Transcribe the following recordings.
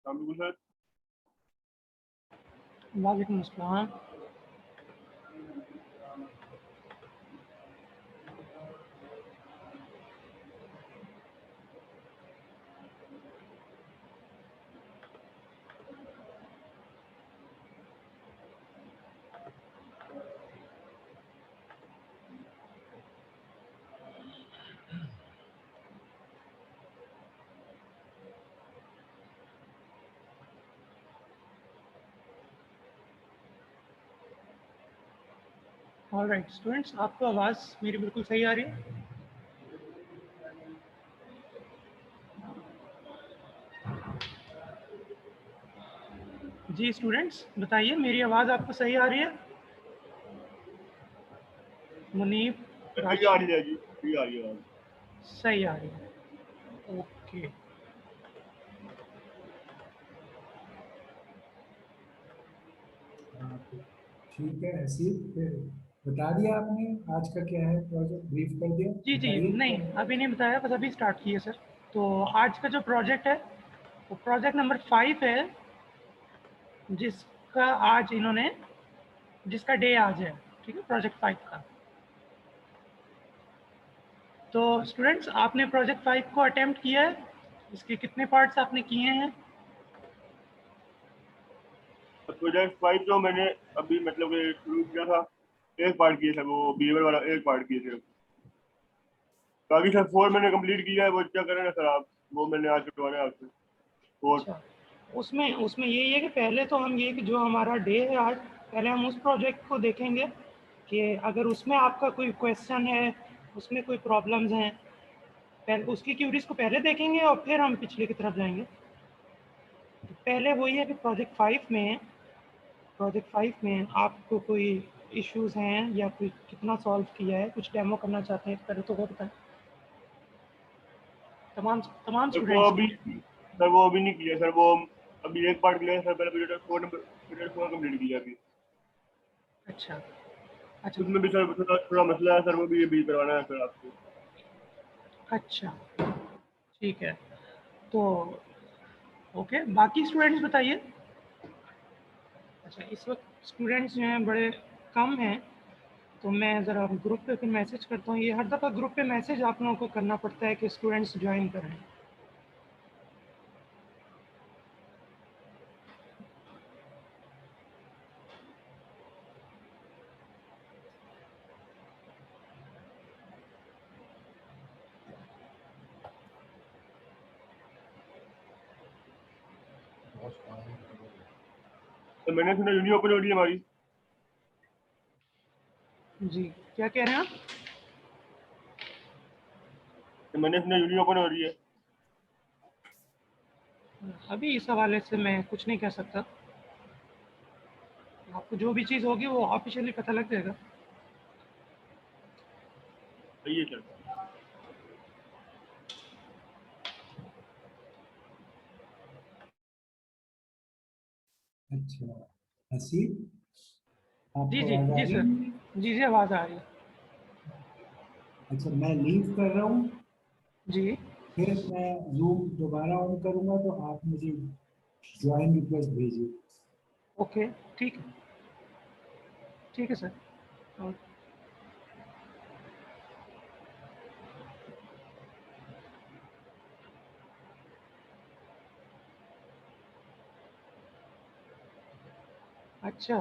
बिल्कुल सर। वालेकुम अस्सलाम। ऑलराइट स्टूडेंट्स, आपको आवाज़ मेरी बिल्कुल सही आ रही है? जी स्टूडेंट्स बताइए, मेरी आवाज़ आपको सही आ रही है? मुनीब, सही आ राशिद, रही है जी, सही आ रही है। सही आ रही है। ओके, ठीक है। ऐसी फिर बता दिया आपने आज का क्या है प्रोजेक्ट, ब्रीफ कर दिया? जी जी नहीं, अभी नहीं बताया, बस अभी स्टार्ट किए सर। तो आज का जो प्रोजेक्ट है वो प्रोजेक्ट नंबर 5 है, जिसका आज इन्होंने जिसका डे आज है, ठीक है, प्रोजेक्ट 5 का। तो स्टूडेंट्स, आपने प्रोजेक्ट 5 को अटेम्प्ट किया है? इसके कितने पार्ट्स आपने किए हैं? प्रोजेक्ट 5 जो मैंने अभी मतलब शुरू किया था, एक पार्ट किए थे, वो बिहेवियर वाला एक पार्ट किए थे। बाकी सर 4 मैंने कंप्लीट किया है, वो क्या करें ना सर आप, वो मैंने आज करवाना है आपसे 4। अच्छा, उसमें उसमें यही है कि पहले तो हम ये कि जो हमारा डे है आज, पहले हम उस प्रोजेक्ट को देखेंगे कि अगर उसमें आपका कोई क्वेश्चन है, उसमें कोई प्रॉब्लम्स हैं, पहले उसकी क्यूरीज को पहले देखेंगे और फिर हम पिछले की तरफ जाएंगे। तो पहले वही है कि प्रोजेक्ट 5 में आपको कोई इश्यूज हैं या कोई कितना सॉल्व किया है, कुछ डेमो करना चाहते हैं पहले तो वो बताएं। तमाम तमाम सर वो स्टूडेंट्स। अभी नहीं किया सर, वो अभी एक पार्ट किया है सर, पहले प्रोजेक्ट 4 कंप्लीट किया अभी। अच्छा अच्छा उसमें भी सर थोड़ा मसला है सर, वो भी अभी करवाना है सर आपसे। अच्छा, ठीक है। तो ओके, बाकी स्टूडेंट्स बताइए। अच्छा, इस वक्त स्टूडेंट्स जो हैं बड़े कम हैं, तो मैं ज़रा ग्रुप पे फिर मैसेज करता हूँ। ये हर दफ़ा ग्रुप पे मैसेज आप लोगों को करना पड़ता है कि स्टूडेंट्स ज्वाइन करें। तो मैंने सुना यूनी ओपन हो रही है हमारी। जी, क्या कह रहे हैं आप? तो मैंने सुना यूनी ओपन हो रही है। अभी इस हवाले से मैं कुछ नहीं कह सकता। आपको जो भी चीज़ होगी वो ऑफिशियली पता लग जाएगा। सही है सर। अच्छा, हसीब जी आपको जी आवाज आ जी रही सर, है? जी जी आवाज़ आ रही है। अच्छा, मैं लीव कर रहा हूँ, जी फिर मैं जूम दोबारा ऑन करूंगा तो आप मुझे ज्वाइन रिक्वेस्ट भेजिए। ओके, ठीक है सर। और अच्छा,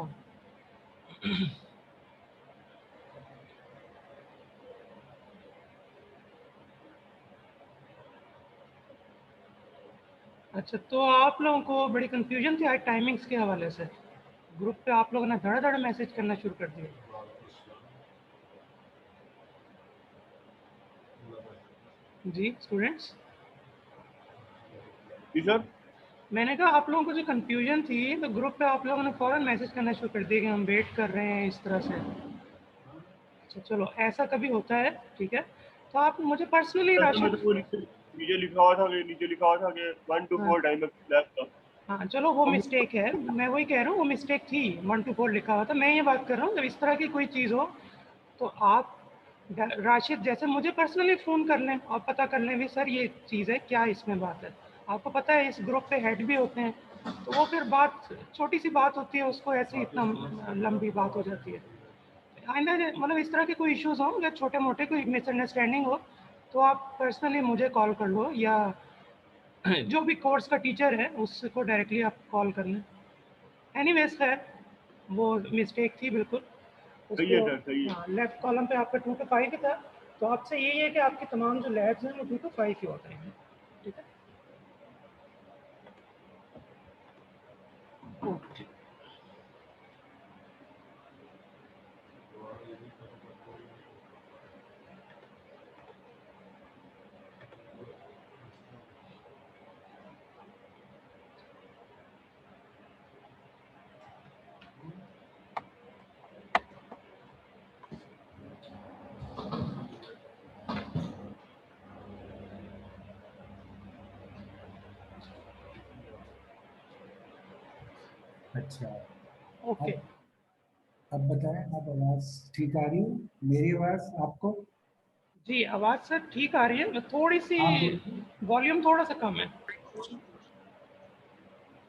अच्छा, तो आप लोगों को बड़ी कन्फ्यूजन थी आज टाइमिंग्स के हवाले से। ग्रुप पे आप लोगों ने धड़-धड़ मैसेज करना शुरू कर दिए। जी स्टूडेंट्स, जी सर। मैंने कहा आप लोगों को जो कन्फ्यूजन थी तो ग्रुप पे आप लोगों ने फ़ौरन मैसेज करना शुरू कर दिया कि हम वेट कर रहे हैं इस तरह से। अच्छा चलो, ऐसा कभी होता है, ठीक है। तो आप मुझे पर्सनली सर मैं राशिद, तो वो नीचे लिखा हुआ था कि 1 to हाँ 4 टाइम तक क्लास था। हाँ चलो, वो मिस्टेक है, मैं वही कह रहा हूँ, वो मिस्टेक थी। 1 to 4 लिखा हुआ था। मैं ये बात कर रहा हूँ जब इस तरह की कोई चीज़ हो तो आप राशिद जैसे मुझे पर्सनली फ़ोन कर लें और पता कर लें भी सर ये चीज़ है, क्या इसमें बात है। आपको पता है इस ग्रुप पे हेड भी होते हैं, तो वो फिर बात छोटी सी बात होती है उसको ऐसे इतना लंबी बात हो जाती है। आइंदा मतलब इस तरह के कोई इश्यूज हो या छोटे मोटे कोई मिसअंडरस्टैंडिंग हो तो आप पर्सनली मुझे कॉल कर लो या जो भी कोर्स का टीचर है उसको डायरेक्टली आप कॉल कर लें। एनीवेज खैर वो मिस्टेक थी बिल्कुल। सही है उसको सर, सही है। हाँ लेफ्ट कॉलम पे आपका 2 to 5 ही था, तो आपसे यही है कि आपके तमाम जो लैब्स हैं वो 2 to 5 ही होते हैं। ठीक है, ओके। अच्छा, ओके अब बताएं, आप आवाज ठीक आ रही है? मेरी आवाज आपको? जी, आवाज़ सर ठीक आ रही है, थोड़ी सी आप वॉल्यूम थोड़ा सा कम है।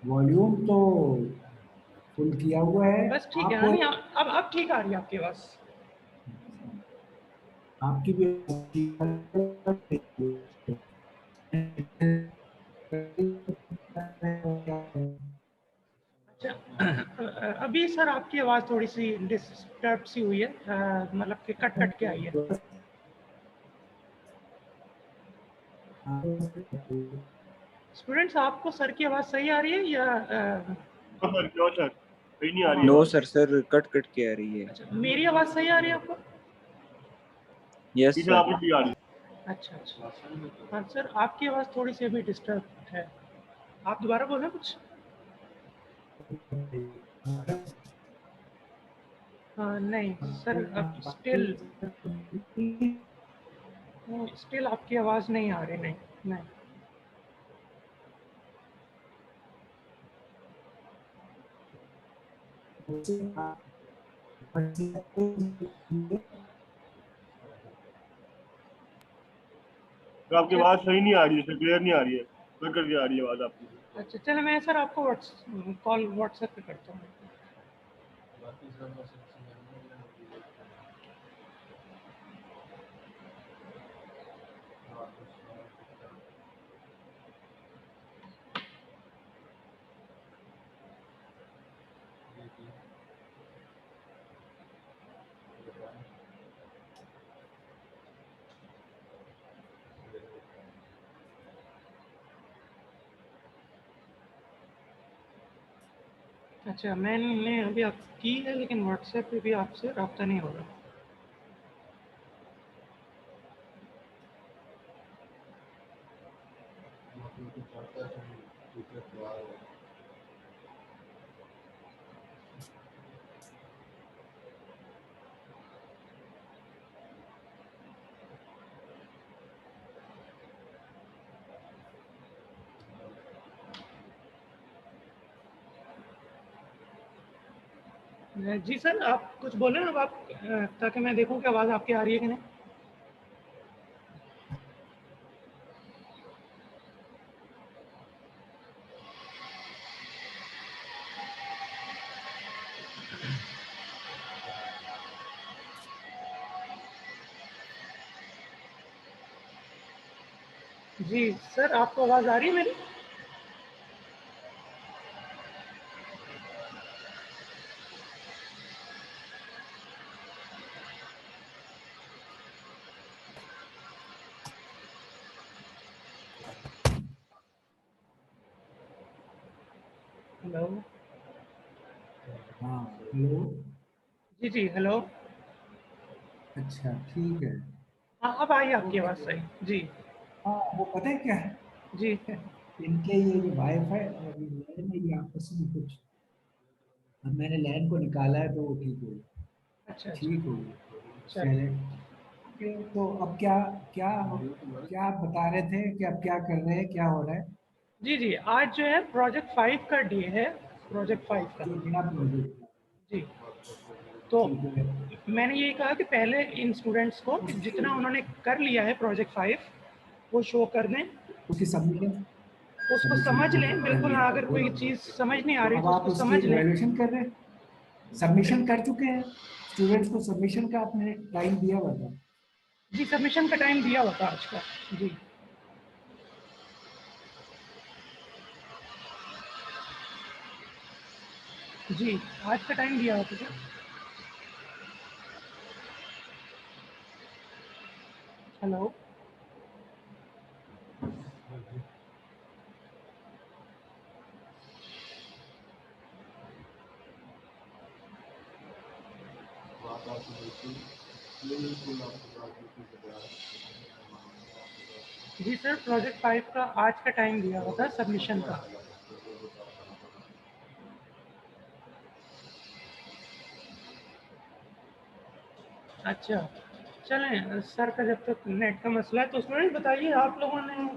वॉल्यूम तो फुल किया हुआ है। बस ठीक है, आप हाँ नहीं अब ठीक आ रही है आपकी आवाज़। आपकी भी अच्छा अभी सर आपकी आवाज़ थोड़ी सी डिस्टर्ब सी हुई है, मतलब कि कट कट के आई है। स्टूडेंट्स आपको सर की आवाज़ सही आ रही है या क्यों सर, सही नहीं आ रही है नो आवाज। सर, सर कट कट के आ रही है। अच्छा मेरी आवाज़ सही आ रही है आपको? यस ठीक है, सर। आपकी सही आ रही है। अच्छा अच्छा, हाँ सर आपकी आवाज़ थोड़ी सी अभी डिस्टर्ब है। आप दोबारा बोलें कुछ। हाँ नहीं सर अब स्टिल आपकी आवाज़ नहीं आ रही, नहीं नहीं। तो आपकी आवाज सही नहीं आ रही है सर, क्लियर नहीं आ रही है, कट करके आ रही है आवाज आपकी। अच्छा चलो मैं सर आपको कॉल व्हाट्सएप पे करता हूँ। अच्छा मैंने अभी आप की है लेकिन व्हाट्सएप पे भी आपसे रब्ता नहीं हो रहा। जी सर आप कुछ बोलें अब आप ताकि मैं देखूं कि आवाज़ आपकी आ रही है कि नहीं। जी सर आपको आवाज़ आ रही है मेरी? हेलो। हाँ, हेलो। जी जी हेलो। अच्छा, ठीक है। हाँ अब आई आपकी ओके। आवाज़ सही। जी हाँ, वो पता है क्या है? जी। इनके ये जो वाईफाई और ये लैन है, ये आपस में कुछ, अब मैंने लैन को निकाला है तो वो ठीक हो गया। अच्छा अच्छा ठीक हो गया। चलिए। चले। ओके, तो अब क्या क्या क्या आप बता रहे थे कि अब क्या कर रहे हैं, क्या हो रहा है? जी जी आज जो है प्रोजेक्ट 5 का डे है, प्रोजेक्ट 5 का। जो नया प्रोजेक्ट। जी तो ठीक है। मैंने यही कहा कि पहले इन स्टूडेंट्स को उसकी जितना उन्होंने कर लिया है प्रोजेक्ट 5 वो शो कर दें। उसकी सबमिशन उसको समझ लें बिल्कुल। अगर कोई चीज़ समझ नहीं आ रही अब तो आप उसको उसकी समझ लें। इवैल्यूएशन कर रहे हैं, सबमिशन कर चुके हैं स्टूडेंट्स को, सबमिशन का आपने टाइम दिया हुआ था। जी सबमिशन का टाइम दिया हुआ था आज का। जी जी आज का टाइम दिया हुआ था सर। हेलो जी सर, प्रोजेक्ट 5 का आज का टाइम दिया हुआ था सबमिशन का। अच्छा चलें, सर का जब तक नेट का मसला है तो स्टूडेंट बताइए, आप लोगों ने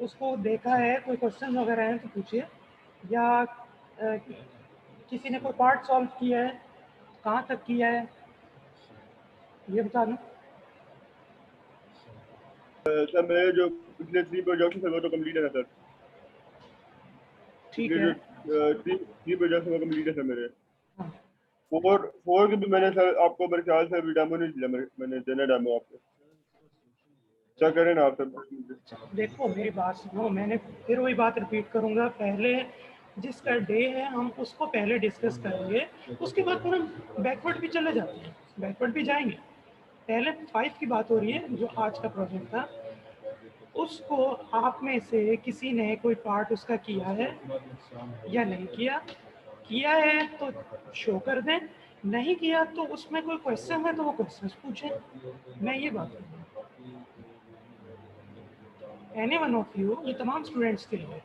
उसको देखा है, कोई क्वेश्चन वगैरह हैं तो पूछिए, या किसी ने कोई पार्ट सॉल्व किया है, कहाँ तक किया है ये बता दूँ। सर मेरे जो पिछले 3 प्रोजेक्ट थे वो तो कंप्लीट है सर। ठीक पिछले है। जो 3 प्रोजेक्ट वो कंप्लीट है सर मेरे। हाँ 4 के भी मैंने सर आपको मेरे ख्याल से अभी डेमो नहीं दिया, मैंने देना डेमो आपको। क्या करें ना आप सर। देखो मेरी बात सुनो, मैंने फिर वही बात रिपीट करूँगा, पहले जिसका डे है हम उसको पहले डिस्कस करेंगे, उसके बाद फिर हम बैकवर्ड भी चले जाते हैं, बैकवर्ड भी जाएंगे। पहले 5 की बात हो रही है जो आज का प्रोजेक्ट था, उसको आप में से किसी ने कोई पार्ट उसका किया है या नहीं किया? किया है तो शो कर दें, नहीं किया तो उसमें कोई क्वेश्चन है तो वो क्वेश्चन पूछें। मैं ये बात करूँगा एनी वन ऑफ यू, ये तमाम स्टूडेंट्स के लिए।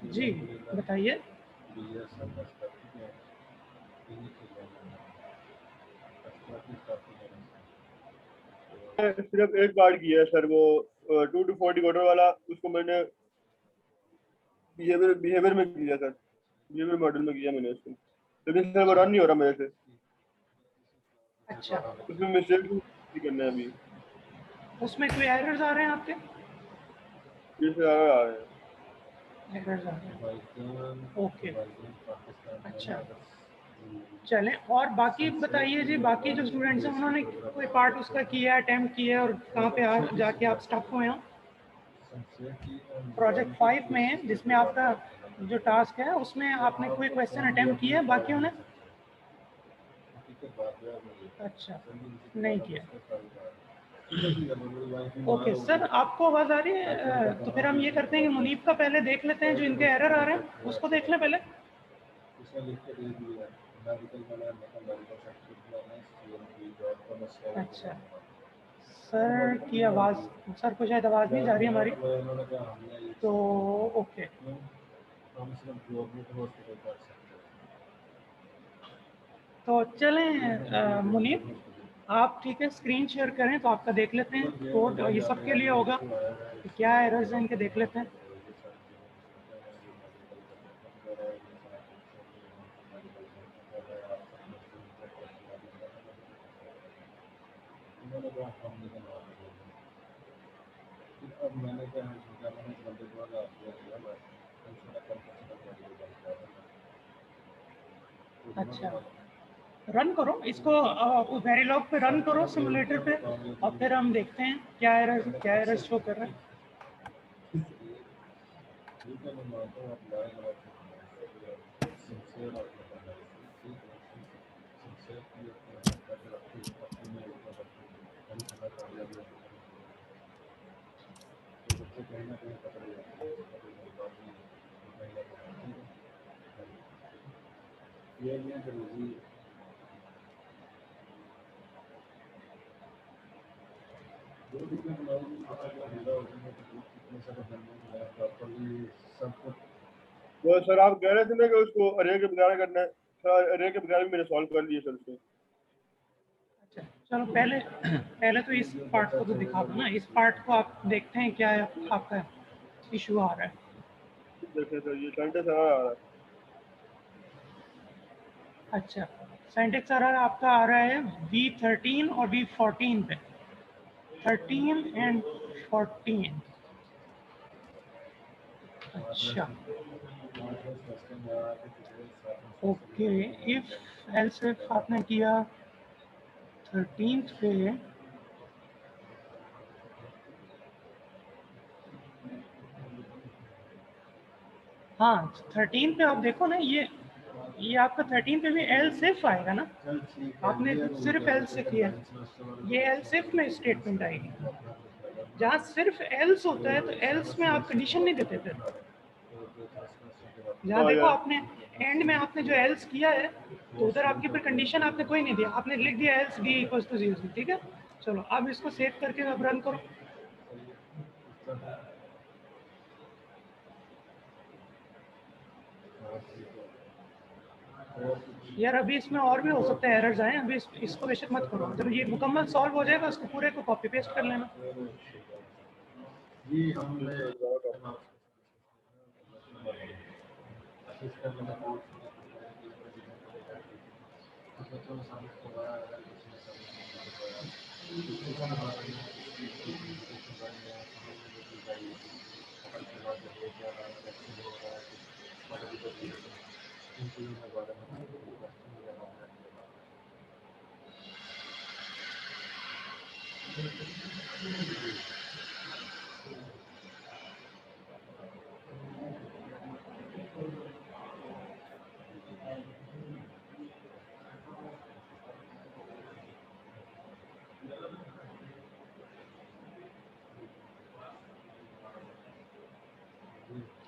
जी बताइए। सिर्फ एक पार्ट किया है सर, वो 2 to 40 क्वार्टर वाला, उसको मैंने बिहेवियर में किया सर, बिहेवियर मॉडल में किया मैंने उसको, लेकिन सर वो रन नहीं हो रहा मेरे से। अच्छा उसमें मिस्टेक करना है अभी, उसमें कोई एरर्स आ रहे हैं आपके? जैसे आ रहा है। एरर्स आ रहे हैं, ओके। अच्छा चलें, और बाकी बताइए जी, बाकी जो स्टूडेंट्स हैं उन्होंने कोई पार्ट उसका किया है, अटेम्प्ट किया है, और कहाँ पे जाके आप स्टक हुए हो? प्रोजेक्ट 5 में जिसमें आपका जो टास्क है उसमें आपने कोई क्वेश्चन अटेम्प्ट किया है बाकियों ने? अच्छा नहीं किया। ओके सर, आपको आवाज़ आ रही है? तो फिर हम ये करते हैं कि मुनीब का पहले देख लेते हैं, जो इनके एरर आ रहे हैं उसको देख लें पहले। अच्छा सर की आवाज़, सर को शायद आवाज़ नहीं जा रही हमारी, तो ओके। तो चलें मुनीब, आप ठीक है स्क्रीन शेयर करें तो आपका देख लेते हैं कोड, ये सबके लिए होगा कि क्या एरर्स हैं इनके, देख लेते हैं। अच्छा रन करो इसको, वेरिलॉग पे रन करो सिमुलेटर पे, और फिर हम देखते हैं क्या एरर्स शो कर रहे हैं। वो सर आप कह रहे थे ना कि उसको अरे के बगैर करना है सर, अरे के बगैर भी मैंने सॉल्व कर दिए सर उसको। अच्छा चलो पहले तो इस पार्ट को तो दिखा दो ना, इस पार्ट को आप देखते हैं क्या आपका इशू आ रहा है। देखें सर, ये सेंटेंस आ रहा है। अच्छा सिंटैक्स एरर आपका आ रहा है V13 और V14 पे। 13 and 14. अच्छा, ओके, इफ एल्स इफ आपने किया 13th पे, हाँ 13 पे आप देखो ना, ये आपका 13 पे भी एल सिर्फ आएगा ना, आपने सिर्फ एल से किया, ये एल सिर्फ में स्टेटमेंट आएगी। जहाँ सिर्फ एल्स होता है तो एल्स में आप कंडीशन नहीं देते फिर। जहाँ देखो आपने एंड में आपने जो एल्स किया है तो उधर आपकी फिर कंडीशन आपने कोई नहीं दिया, आपने लिख दिया एल्स डी इक्वल्स टू 0, ठीक है। चलो अब इसको सेव करके अब रन करो। यार अभी इसमें और भी हो सकता है एरर्स आए, अभी इसको बेशक मत करो, जब ये मुकम्मल सॉल्व हो जाएगा उसको पूरे को कॉपी पेस्ट कर लेना।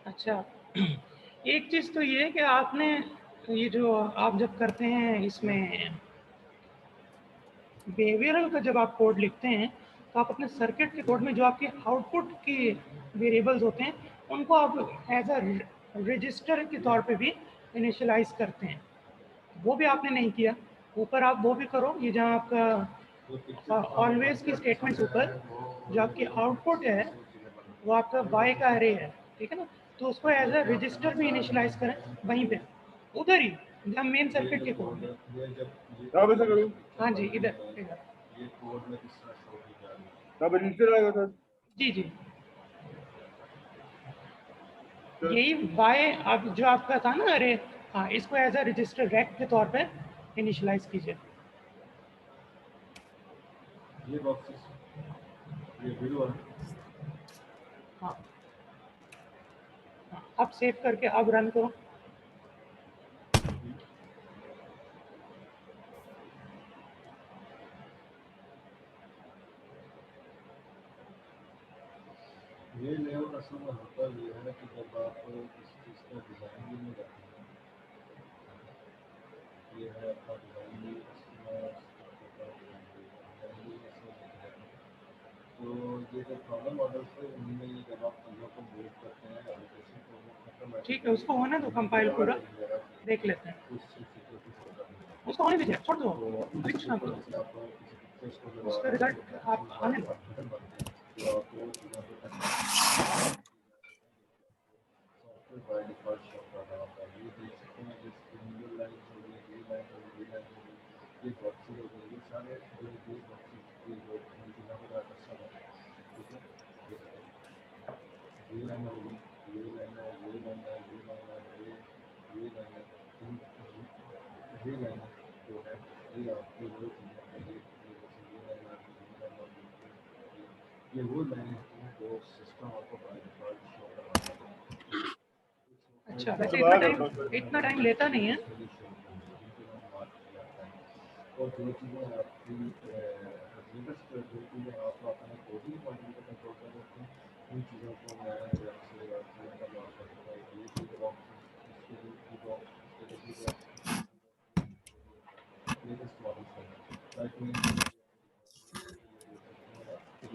अच्छा, एक चीज़ तो ये है कि आपने ये जो आप जब करते हैं इसमें बिहेवियरल का जब आप कोड लिखते हैं तो आप अपने सर्किट के कोड में जो आपके आउटपुट के वेरिएबल्स होते हैं उनको आप एज अ रजिस्टर के तौर पे भी इनिशियलाइज करते हैं, वो भी आपने नहीं किया। ऊपर आप वो भी करो, ये जहाँ आपका ऑलवेज की स्टेटमेंट्स ऊपर जो आपकी आउटपुट है वो आपका बाय का एरे है, ठीक है ना, तो उसको एज अ रजिस्टर भी इनिशियलाइज करें वहीं पे, उधर ही जहाँ मेन सर्किट के कोड में। कहाँ ऐसा करूँ? हाँ जी, इधर इधर, कहाँ रजिस्टर आएगा सर? जी जी, यही बाय अब जो आपका था ना अरे, हाँ इसको एज अ रजिस्टर रैक के तौर पे इनिशियलाइज कीजिए। हाँ हाँ, अब सेव करके अब रन करो। ये लेआउट असल में होता ये है कि जब आप किसी चीज़ का डिज़ाइन भी नहीं करते हैं, ये है आपका डिज़ाइन भी, तो ये जो प्रॉब्लम मॉडल्स है उनमें जब आप चीज़ों को मूव करते हैं एप्लीकेशन को वो खत्म, ठीक है, उसको होने दो कंपाइल पूरा, देख लेते हैं। उसको होने दीजिए, छोड़ दो, स्विच ना करो, उसका रिजल्ट आप आने दो। बाय डिफॉल्ट शो कर रहा होता है, ये देख सकते हैं इस सिंगल लाइन हो गई, ये लाइन हो गई, ये लाइन हो गई, ये बॉक्सेस हो गए, ये सारे जो ये बॉक्सेस ये जो जितना बड़ा कस्टम है, ठीक है, ये लाइन हो गई, ये लाइन है, ये लाइन है, ये लाइन है, ये लाइन है, ये लाइन जो है ये आपकी वो चीज़ें हैं, ये लाइन आपकी, ये लाइन आपकी, ये वो लाइन है जो सिस्टम आपको बाय डिफॉल्ट शो करवाता है। अच्छा, वैसे इतना टाइम लेता नहीं है। और जो चीज़ें आपकी जो चीज़ें आप अपने कोडिंग मॉड्यूल पे कंट्रोल कर सकते हैं, उन चीज़ों को मैं आपसे लॉन्च कर दूँगा। ये चीज़ बॉक्स इसके बॉक्स लेटेस्ट मॉडल्स है, ताकि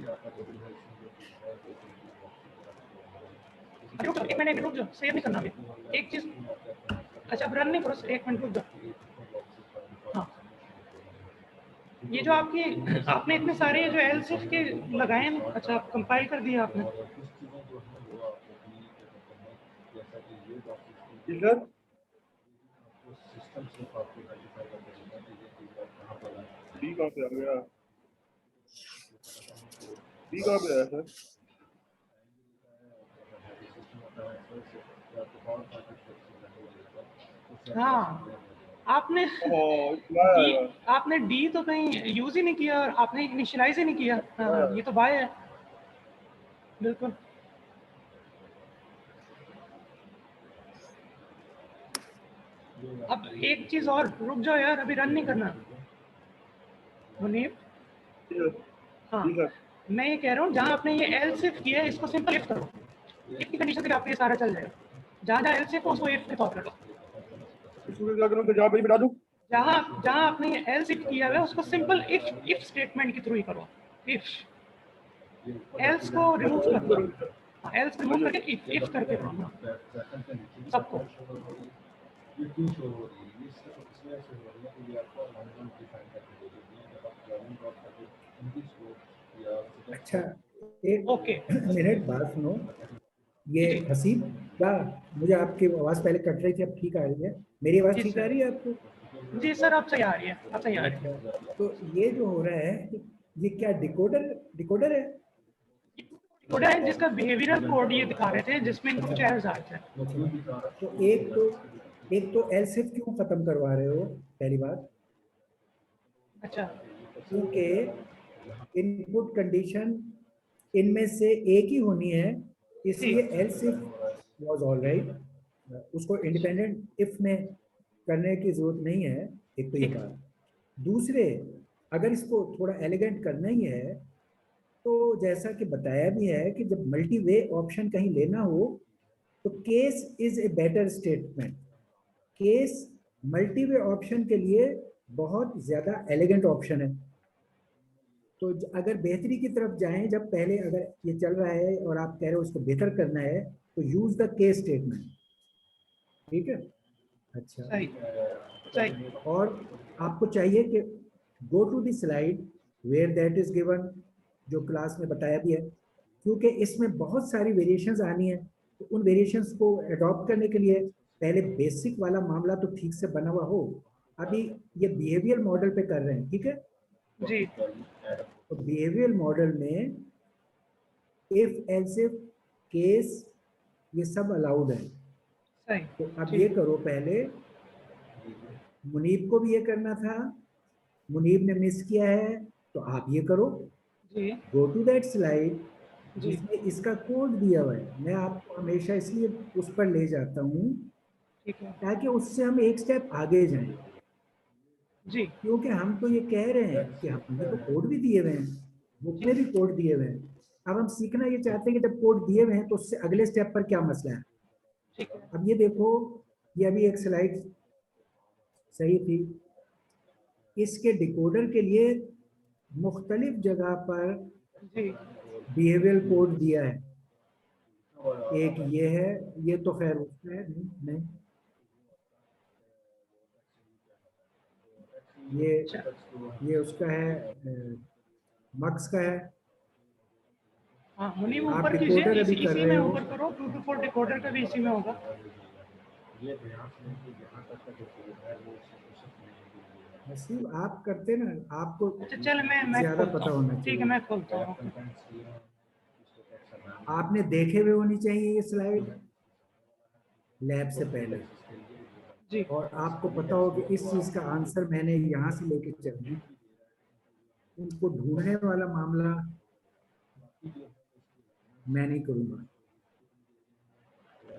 आपका जो भी है रुक जाओ, एक मिनट रुक जाओ, सेव नहीं करना अभी, एक चीज़। अच्छा अब रन नहीं करो, एक मिनट रुक जाओ। हाँ, ये जो आपकी आपने इतने सारे जो एल्सिफ के लगाए हैं, अच्छा आप कंपाइल कर दिया आपने। जी सर, सिस्टम सिर्फ आपको आइडेंटिफाई करके देगा कि ये चीज़ कहाँ पर है। डी कहाँ से आ गया? बी कहाँ पे आया सर? हाँ, आपने हाँ इसमें डी आएगा। आपने डी तो कहीं यूज ही नहीं किया और आपने इनिशियलाइज ही नहीं किया। हाँ, ये तो बाय है बिल्कुल। अब एक चीज और, रुक जाओ यार, अभी रन नहीं करना मुनीब। हाँ, जी सर। मैं ये कह रहा हूँ जहाँ आपने ये एल सिफ किया है इसको सिंपल इफ करो। इफ की कंडीशन से आपको ये सारा चल जाएगा। जहाँ जहाँ एल सिफ हो उसको इफ के तौर पर लो। इसमें क्या करूँ, तो जहाँ पे ही बिठा दूँ? जहाँ जहाँ आपने ये एल सिफ किया हुआ है उसको सिंपल इफ स्टेटमेंट के थ्रू ही करो। इफ एल्स को रिमूव कर दो, एल्स रिमूव करके इफ करके करो सबको। ये क्यों शो हो रही है? ये सिर्फ इसलिए शो हो रही है कि ये आपको अलाइनमेंट डिफाइन करके दे देती है। जब आप लर्निंग ड्रॉप करके उनकी स्कोप या अच्छा, एक ओके मिनट बात सुनो। ये जी हसीब, क्या मुझे आपकी आवाज़ पहले कट रही थी, अब ठीक आ रही है? मेरी आवाज़ जी ठीक आ सर, रही है आपको? जी सर आप सही आ रही है, आप सही आ रही है। अच्छा, तो ये जो हो रहा है, ये क्या डिकोडर डिकोडर है? कोड है जिसका बिहेवियरल कोड ये दिखा रहे थे जिसमें इनको कुछ एरर्स आ रहे थे। अच्छा, तो एक तो एलसिफ क्यों खत्म करवा रहे हो, पहली बात? अच्छा क्योंकि इनपुट कंडीशन इनमें से एक ही होनी है, जी इसलिए एलसिफ वाज ऑलराइट, उसको इंडिपेंडेंट इफ में करने की जरूरत नहीं है। एक तो ये ठीक है, बात। दूसरे, अगर इसको थोड़ा एलिगेंट करना ही है तो जैसा कि बताया भी है कि जब मल्टी वे ऑप्शन कहीं लेना हो तो case is a better statement. Case multi way option के लिए बहुत ज्यादा एलिगेंट ऑप्शन है। तो अगर बेहतरी की तरफ जाएं, जब पहले अगर ये चल रहा है और आप कह रहे हो उसको बेहतर करना है, तो यूज द केस स्टेटमेंट। ठीक है? अच्छा, सही सही और आपको चाहिए कि go to the slide where that is given, जो क्लास में बताया भी है, क्योंकि इसमें बहुत सारी वेरिएशंस आनी है। तो उन वेरिएशंस को अडॉप्ट करने के लिए पहले बेसिक वाला मामला तो ठीक से बना हुआ हो। अभी ये बिहेवियर मॉडल पे कर रहे हैं, ठीक है? जी तो बिहेवियर मॉडल में इफ एल्सिफ केस ये सब अलाउड है। सही तो अब ये ठीक करो, पहले मुनीब को भी ये करना था, मुनीब ने मिस किया है, तो आप ये करो, जी गो टू दैट स्लाइड जी जिसमें इसका कोड दिया हुआ है। मैं आपको हमेशा इसलिए उस पर ले जाता हूँ ठीक है ताकि उससे हम एक स्टेप आगे जाएं, जी क्योंकि हम तो ये कह रहे हैं कि हमने तो कोड भी दिए हुए हैं, बुक में भी कोड दिए हुए हैं। अब हम सीखना ये चाहते हैं कि जब कोड दिए हुए हैं तो उससे अगले स्टेप पर क्या मसला है। ठीक है अब ये देखो, ये अभी एक स्लाइड सही थी, इसके डिकोडर के लिए मुख्तलिफ जगह पर जी बिहेवियर कोड दिया है। एक ये है, ये तो खैर उसमें है, नहीं, अच्छा ये उसका है, मक्स का है। हाँ मुनीब आप ऊपर कीजिए, डिकोडर अभी कर इसी रहे में हो। ऊपर करो, 2 to 4 डिकोडर का भी इसी में होगा। ये ध्यान से कि यहाँ तक का जो कोड है वो सिर्फ नसीब आप करते ना, आपको अच्छा चल मैं ज्यादा खोलता पता हूँ, होना ठीक है चाहिए। मैं खोलता हूँ। कंटेंट्स दिए हैं इसको कैसा नाम आपने देखे हुए होनी चाहिए ये स्लाइड लैब से पहले, जी और आपको पता हो कि इस चीज का आंसर मैंने यहाँ से लेके चलना है। उनको ढूंढने वाला मामला मैं नहीं करूंगा।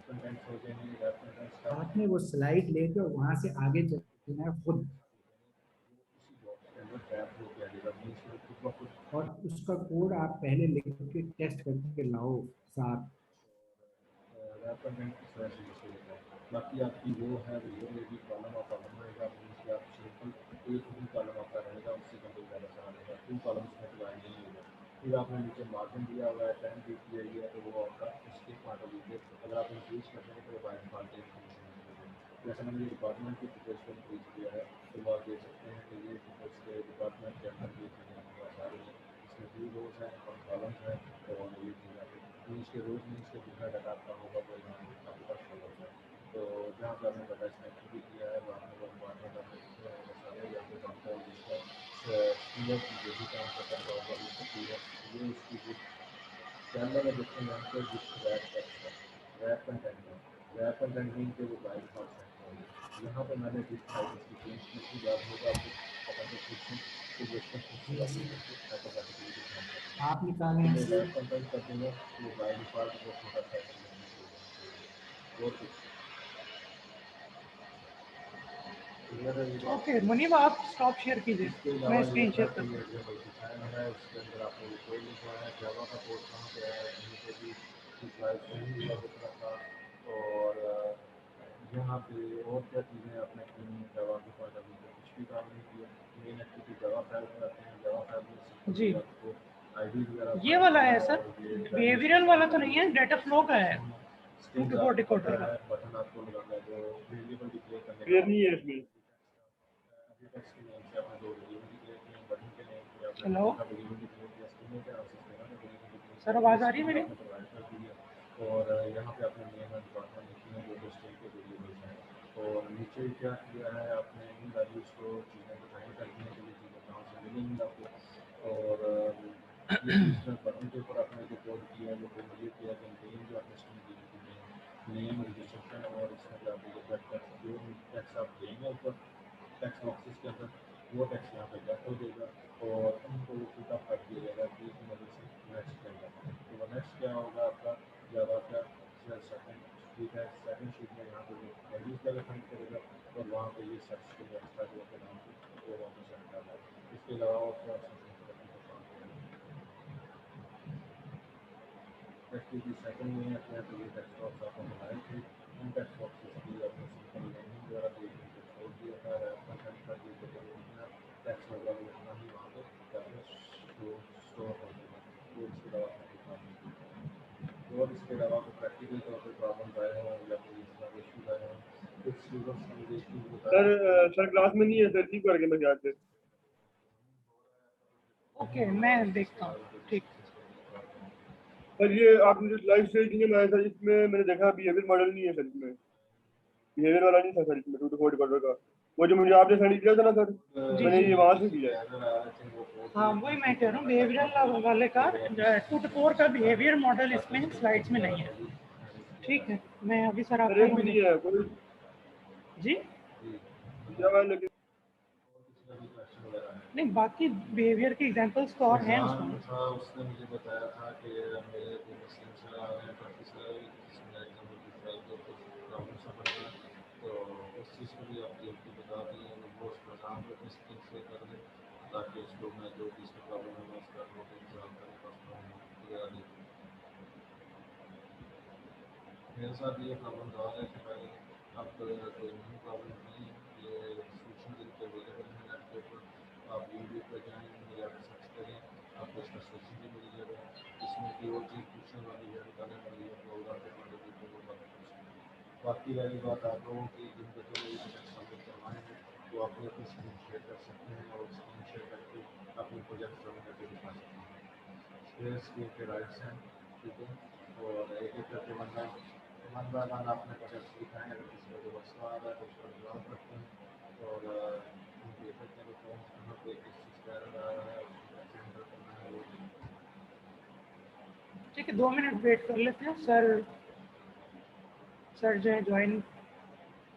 कंटेंट्स होते हैं रेफरेंस का आपने वो स्लाइड लेकर वहां से आगे चलना है खुद, स्टैंडर्ड टैब हो गया डेटाबेस में खुद ब खुद और उसका कोड आप पहले लिख के टेस्ट करके लाओ साथ। रेफरेंस की तरह से यूज होता है। बाकी आपकी वो है वो में भी कॉलम ऑफ कॉलम रहेगा, मीन्स कि आप सिंपल एक ही कॉलम आपका रहेगा, उससे कंपेयर ज़्यादा आसान रहेगा। 2 कॉलम्स में डिवाइड नहीं होगा। फिर आपने नीचे मार्जिन दिया हुआ है, टाइम भी दिया हुआ है, तो वो आपका उसके पार्ट ऑफ लीजिए। अगर आप इंक्रीज करते हैं तो वो बाय डिफॉल्ट जैसे मैंने ये डिपार्टमेंट की डिटेल्स को इंक्रीज किया है, तो आप देख सकते हैं कि ये डिटेल्स के डिपार्टमेंट के अंदर ये चीज़ें आपके पास आ रही हैं। इसमें 2 रोज हैं और कॉलम्स हैं, और ये चीज़ आपकी मीन्स के रोज मीन्स के कितना डाटा आपका होगा वो यहाँ आपके पास शो होता है। तो जहाँ पे आपने डाटा सिलेक्ट भी किया है, वहाँ पे वो डिपार्टमेंट आपने सारे यहाँ पे कंपाउंड लिखा है, स्टीयर की जो भी काम करता होगा ये स्टीयर ये इसकी जो कैमरा में देखते हैं यहाँ पे जिस रैप टेक्स्ट है रैप कंटेंट है रैप कंटेंट मीन के वो बाइक पास है यहाँ पे मैंने जिस टाइप इसकी चेंज की थी याद होगा आपको पता तो कुछ तो इसका कुछ ऑटोमेटिकली दिखाना आप निकालें मैं रैप कंटेंट कर दूँगा वो बाइक डिफॉल्ट को छोटा सा और कुछ क्लियर है ये बात ओके मुनीब आप स्टॉप शेयर कीजिए, इसके मैं अलावा ये स्क्रीन शेयर था कि करता ये हूँ। जो डिज़ाइन है उसके अंदर आपने ये कोड लिखा है जावा का कोड कहाँ पे है कहीं पे भी स्लाइड नहीं हुआ दिख रहा था और यहाँ पे और क्या चीज़ें आपने की जावा के पास अभी तक कुछ भी काम नहीं किया मेन एक्टिविटी जावा फाइल में आते हैं जावा फाइल में जी आपको आईडी वगैरह ये वाला है सर, और ये बिहेवियरल वाला तो नहीं है, डेटा फ्लो का है, 2-4 डिकोडर का। बटन आपको लगाना है जो वेरिएबल डिक्लेयर करने क्लियर नहीं है इसमें। टेक्स्ट के नेम से आपने दो वेरिएबल डिक्लेयर किए बटन के नेम पे आपने हेलो दूसरा वेरिएबल डिक्लेयर किया स्ट्रिंग के आंसर से आपने वेरिएबल डिक्लेयर सर, आवाज़ आ रही है मेरी? आपने प्रोवाइड कर दिया और यहाँ पे आपने नेम एंड डिपार्टमेंट लिखी है जो कि स्ट्रिंग के वेरिएबल्स हैं और नीचे क्या किया है आपने इन वैल्यूज़ को चीज़ें डिफाइन करने के लिए चीज़ें कहाँ से मिलेंगी आपको और ये चीज़ बटन के ऊपर आपने जो कोड किया है वो कोड ये किया कि नेम जो आपने स्ट्रिंग दी थी नेम रजिस्ट्रेशन और इसमें क्या जो टैक्स आप देंगे ऊपर टैक्स बॉक्सेस के अंदर वो टैक्स यहाँ पे गेट हो जाएगा और उनको पिकअप कर दिया जाएगा कि इस वजह से नेक्स्ट जाएगा तो वो नेक्स्ट क्या होगा आपका जावा का सेकंड ठीक है सेकंड शीट में यहाँ पे वो वैल्यूज का फाइंड करेगा और वहाँ पे ये सर्च के एक्स्ट्रा जो के नाम पे वो वहाँ पे सेट कर है इसके अलावा और क्या एक्टिविटी सेकंड में अपने यहाँ पे ये टेक्स्ट बॉक्स आपको बनाए थे उन टेक्स्ट बॉक्सेस की आपने सिंपल लाइनिंग वगैरह दे दी छोड़ दिया था कंटेंट का जो टैक्स वगैरह उतना ही वहाँ पे जाकर स्टोर हो जाएगा तो इसके अलावा और इसके अलावा कोई प्रैक्टिकल तौर पर प्रॉब्लम आए हों या कोई इस तरह के इशूज आए हों कुछ स्टूडेंट्स ने मुझे इशूज बताया सर क्लास में नहीं है सर, ठीक करके मैं याद से। ओके मैं देखता हूँ, ठीक। सर ये आपने जो लाइव स्टेज नहीं बनाया सर, इसमें मैंने देखा बिहेवियर मॉडल नहीं है सर, इसमें बिहेवियर वाला नहीं था सर इसमें 2 to 4 डिकोडर का। वो जो मुझे आपने सेंड किया था ना सर, जी मैंने जी ये वहाँ से किया है। हाँ वही मैं कह रहा हूँ, बिहेवियरल वाले का 2-4 का बिहेवियर मॉडल इसमें स्लाइड्स में नहीं है। ठीक है, मैं अभी सर सर आपका एक भी नहीं है कोई जी क्या है, लेकिन नहीं, बाकी बिहेवियर के एग्जांपल्स तो और हैं उसमें। था उसने मुझे बताया था कि मेरे को मुस्लिम से आ रहे हैं प्रोफेसर जिसमें एग्जाम्पल की फाइल के ऊपर प्रॉब्लम सा पड़ गया तो उस चीज़ को भी आप जल्दी बता दें वो उसको काम को किस चीज़ से कर दें ताकि उसको मैं जो भी इसमें प्रॉब्लम है मैं उसका एग्जाम करने पास वगैरह दें मेरे साथ ये प्रॉब्लम रहा है कि पहले अब कोई नई प्रॉब्लम नहीं है ये सूचना दिन के अवेलेबल है नेट के ऊपर आप यूट्यूब पर जाएँ जाकर सर्च करें आपको इसका सोल्यूशन भी मिल जाएगा इसमें की और चीज़ पूछने वाली है बताने वाली है प्रोग्राम के पॉइंट ऑफ व्यू को बात बाकी रही बात आप लोगों की जिन बच्चों ने ये प्रोजेक्ट सबमिट करवाए हैं तो अपनी अपनी स्क्रीन शेयर कर सकते हैं और स्क्रीन शेयर करके अपने प्रोजेक्ट सबमिट करके दिखा सकते हैं स्क्रीन के राइट्स हैं ठीक है और एक एक करके वन बाय वन आपने प्रोजेक्ट दिखाएँ अगर किसी का जो मसला आ रहा है तो उसका जवाब रखते हैं और देख सकते हैं कौन कहाँ पे किस चीज़ का एरर आ रहा है उसको कैसे हैंडल करना है वो ठीक है, 2 मिनट वेट कर लेते हैं। सर जो है ज्वाइन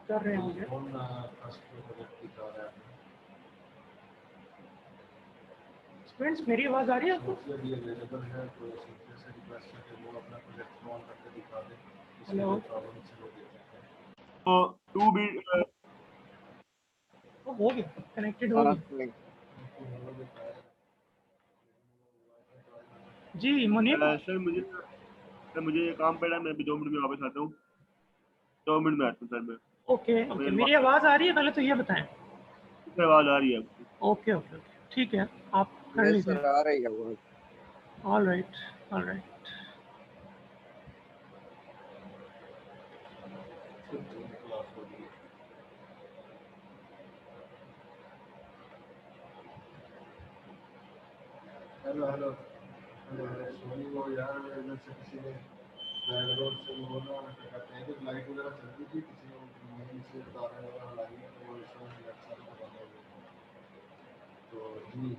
कर रहे हैं मुझे। कौन फर्स्ट प्रोजेक्ट दिखा रहा है आपने स्टूडेंट्स मेरी आवाज़ आ रही है आपको? सोफिया भी अवेलेबल है तो सोफिया से रिक्वेस्ट है कि वो अपना प्रोजेक्ट ऑन करके दिखा दें इसमें हेलो जो प्रॉब्लम से वो देख सकते हैं तो 2 भी वो हो गया, कनेक्टेड हो गया। जी मुनीब, सर मुझे ये काम पड़ा है, मैं अभी 2 मिनट में वापस आता हूँ, 2 मिनट में आता हूँ सर मैं। ओके ओके, मेरी आवाज़ आ रही है पहले तो ये बताएं। सर आवाज़ आ रही है आपको? ओके ओके ओके, ठीक है, आप कर यस लीजिए। सर आ रही है आवाज। All right all right. Hello hello hello sorry वो यार इधर से किसी ने बैकग्राउंड से वो ना क्या कहते हैं कि लाइट वगैरह चल रही थी किसी ने से तारें वगैरह लाई हैं तो वो इसमें नेट सारे बंद हो गए तो जी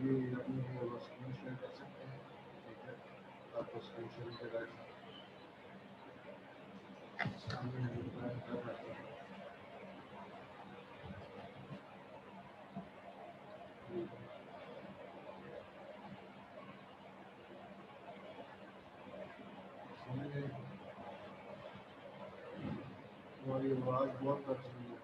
ये अपनी वो स्क्रीन शेयर कर सकते हैं, ठीक है, आपको स्क्रीन शेयर के बाद सामने हम प्लान कर रहे हैं। हमारी आवाज़ बहुत कट रही है।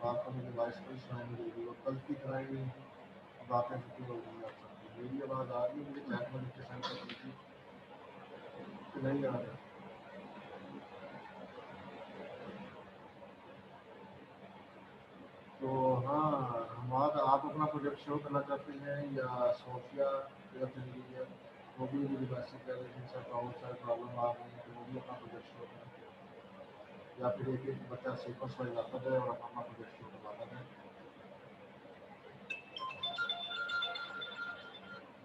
आपको मेरी वॉइस पर सुनाई दे रही है, कल की तरह ही बातें छुट्टी हो गई आप सबकी। मेरी आवाज़ आ रही है, मुझे चैट में लिख के सेंड कर दीजिए कि नहीं आ रहा। तो हाँ, हमारा आप अपना प्रोजेक्ट शो करना चाहते हैं या सोफिया या चलिए वो भी मुझे मैसेज कर रहे हैं, बहुत सारे प्रॉब्लम आ रही हैं, तो वो भी अपना प्रोजेक्ट शो करें, या फिर एक एक बच्चा सीक्वेंस वाइज आता जाए और अपना प्रोजेक्ट शो करवाता जाए।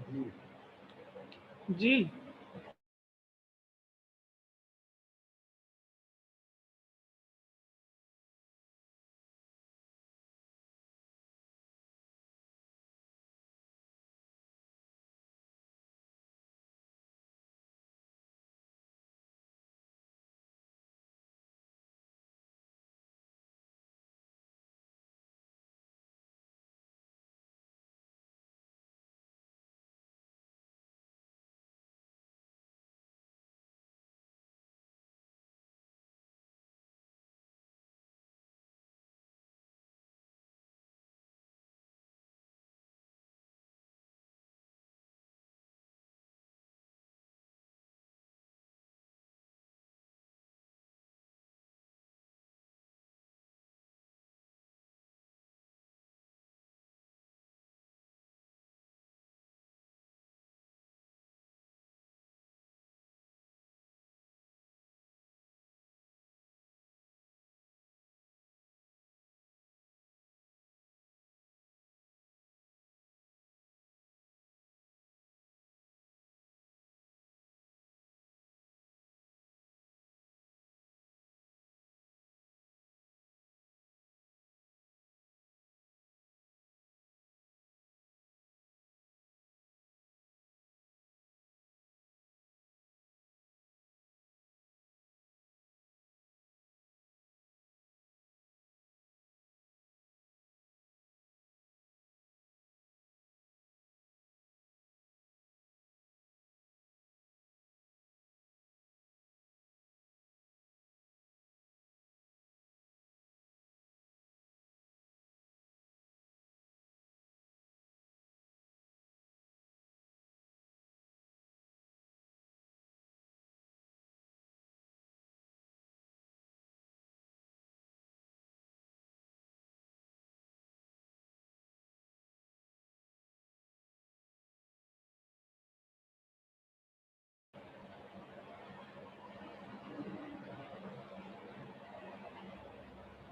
जी जी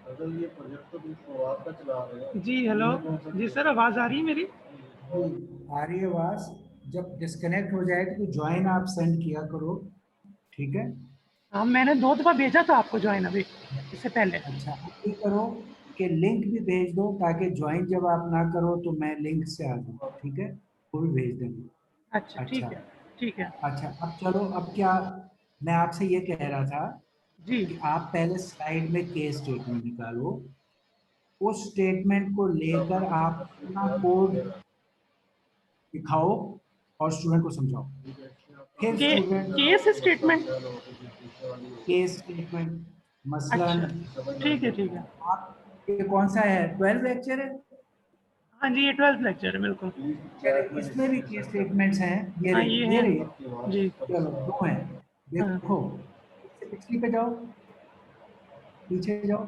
अगर ये प्रोजेक्ट तो भी फवाद का चला रहे हैं। जी हेलो जी सर, आवाज़ आ रही है मेरी? आ रही है आवाज। जब डिस्कनेक्ट हो जाए तो ज्वाइन आप सेंड किया करो, ठीक है। हाँ, मैंने 2 दफ़ा भेजा था आपको ज्वाइन अभी, इससे पहले। अच्छा, आप ये करो कि लिंक भी भेज दो, ताकि ज्वाइन जब आप ना करो तो मैं लिंक से आ जाऊँ, ठीक है, वो भी भेज देंगे। अच्छा अच्छा ठीक है। अच्छा, अब चलो, अब क्या मैं आपसे ये कह रहा था जी कि आप पहले स्लाइड में केस स्टेटमेंट निकालो, उस स्टेटमेंट को लेकर आप अपना कोड दिखाओ और स्टूडेंट को समझाओ। फिर के student case statement. Case statement मसलन अच्छा ठीक है। आप, ये कौन सा है, 12 लेक्चर है? हाँ जी, ये 12th लेक्चर है बिल्कुल। चलिए, इसमें भी केस स्टेटमेंट्स हैं, हाँ ये ये है। रही। जी चलो, 2 हैं, हाँ देखो, इससे पिछली पे जाओ, पीछे जाओ,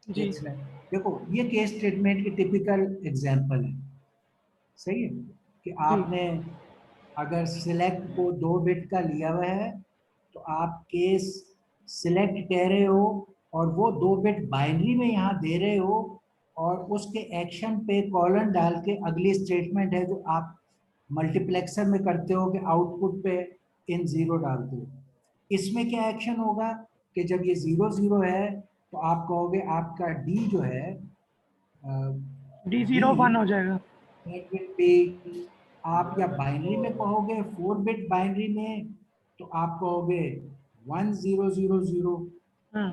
जी एक स्लाइड। देखो, ये केस स्टेटमेंट की टिपिकल एग्जांपल है, सही है, कि जी आपने अगर सिलेक्ट को 2 बिट का लिया हुआ है तो आप केस सिलेक्ट कह रहे हो और वो 2 बिट बाइनरी में यहाँ दे रहे हो और उसके एक्शन पे कॉलन डाल के अगली स्टेटमेंट है जो आप मल्टीप्लेक्सर में करते हो कि आउटपुट पे इन 0 डालते हो। इसमें क्या एक्शन होगा कि जब ये 0 0 है तो आप कहोगे आपका डी जो है D0 1 हो जाएगा। that will be, आप या बाइनरी में कहोगे 4 बिट बाइनरी में तो आप कहोगे 1000, हम्म,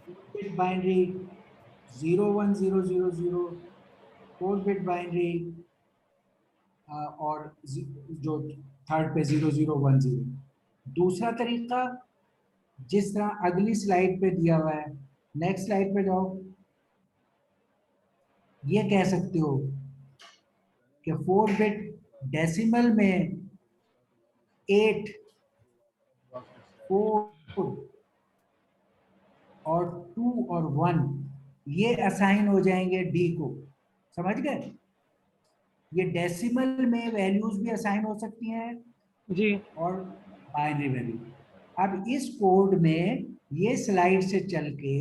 बिट बाइनरी 01000, 4 बिट बाइनरी और जो थर्ड पे 0010। दूसरा तरीका जिस तरह अगली स्लाइड पे दिया हुआ है, नेक्स्ट स्लाइड पे जाओ, ये कह सकते हो कि 4 बिट डेसिमल में 8, 4 और 2 और 1 ये असाइन हो जाएंगे डी को। समझ गए? ये डेसिमल में वैल्यूज भी असाइन हो सकती हैं जी और बाइनरी वैल्यू। अब इस कोड में ये स्लाइड से चल के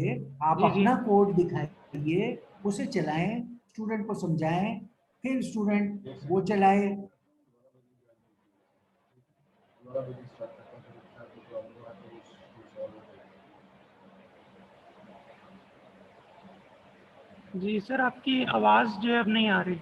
आप जी जी अपना कोड दिखाइए, उसे चलाएं, स्टूडेंट को समझाएं, फिर स्टूडेंट वो चलाए। दोबारा बिल्डिंग स्टार्ट करता हूँ, फिर इसका जो प्रॉब्लम है तो उसको सॉल्व हो जाएगा। जी सर, आपकी आवाज़ जो है अब नहीं आ रही।